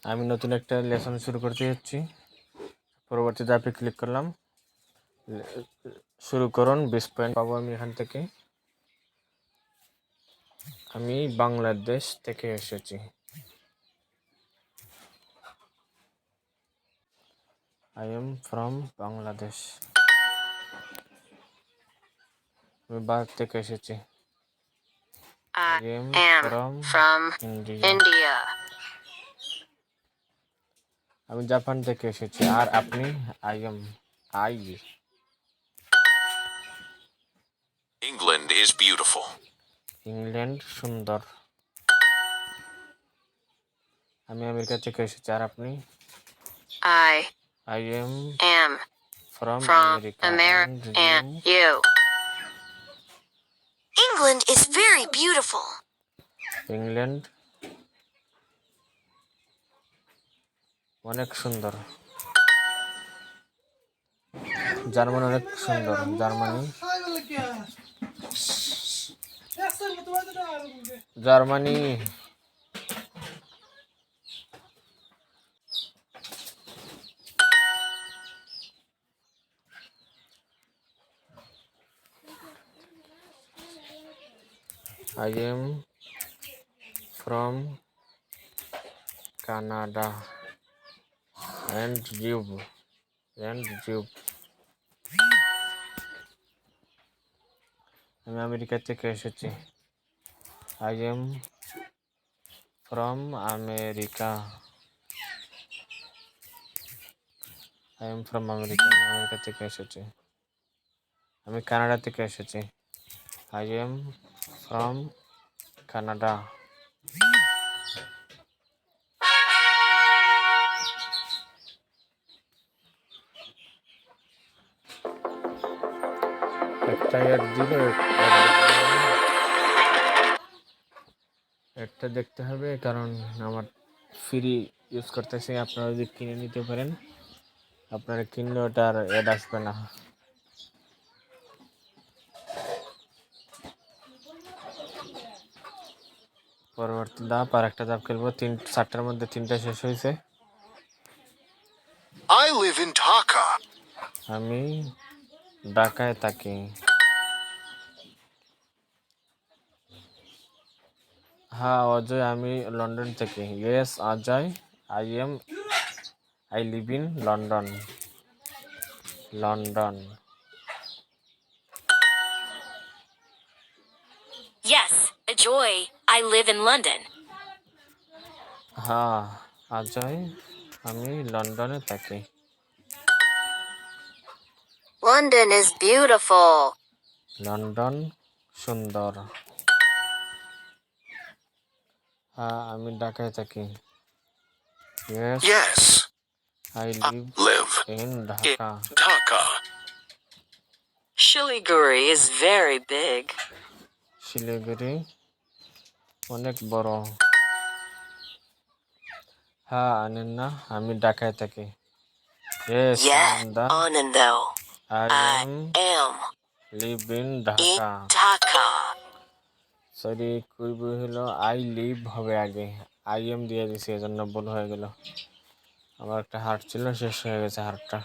আমি নতুন একটা লেসন শুরু করতে যাচ্ছি। পরবর্তী ধাপে ক্লিক করলাম। শুরু করুন 20 পয়েন্ট পাবো আমি এখান থেকে। আমি বাংলাদেশ থেকে এসেছি। I am from Bangladesh. আমি ভারত থেকে এসেছি। I I am am from from India. India. আমি জাপান থেকে এসেছি। আর আপনি? I England is beautiful. England সুন্দর। আমি আমেরিকা থেকে এসেছি। আর আপনি? I I am am from from America. America. And you? England is very beautiful. England অনেক সুন্দর। জার্মানি অনেক সুন্দর। Germany I am from Canada. And you? আমি আমেরিকা থেকে এসেছি। I am from America. আমি আমেরিকা থেকে এসেছি। আমি কানাডা থেকে এসেছি। I am from Canada. একটা অ্যাড দিলে একটা দেখতে হবে, কারণ আমার ফ্রি ইউজ করতেছি। আপনারা যদি কিনে নিতে পারেন, আপনারা কিনলে ওটা আর অ্যাড আসবে না। পরবর্তী ধাপ আর একটা ধাপ খেলবো। 4টার মধ্যে 3টা শেষ হয়েছে। I live in Dhaka. আমি ঢাকায় থাকি। হ্যাঁ অজয়, আমি লন্ডন থেকে। Yes Ajay, I live in London. Yes, Joy. I live in London. হ্যাঁ অজয়, আমি লন্ডনে থাকি। London is beautiful. লন্ডন সুন্দর। হ্যাঁ আমি ঢাকায় থাকি। Yes, I I live live in in Dhaka. Dhaka. Shiliguri is very big. Siliguri অনেক বড়। হ্যাঁ আনন্না, আমি ঢাকায় থাকি। Yes, Ananda, Anando. I I am live in in Dhaka. Dhaka. Sorry, কইব হলো আই লিভ হবে আগে। আই এম দিয়ে দিছি, এজন্য ভুল হয়ে গেল। আমার একটা হার্ট ছিল, শেষ হয়ে গেছে হার্টটা।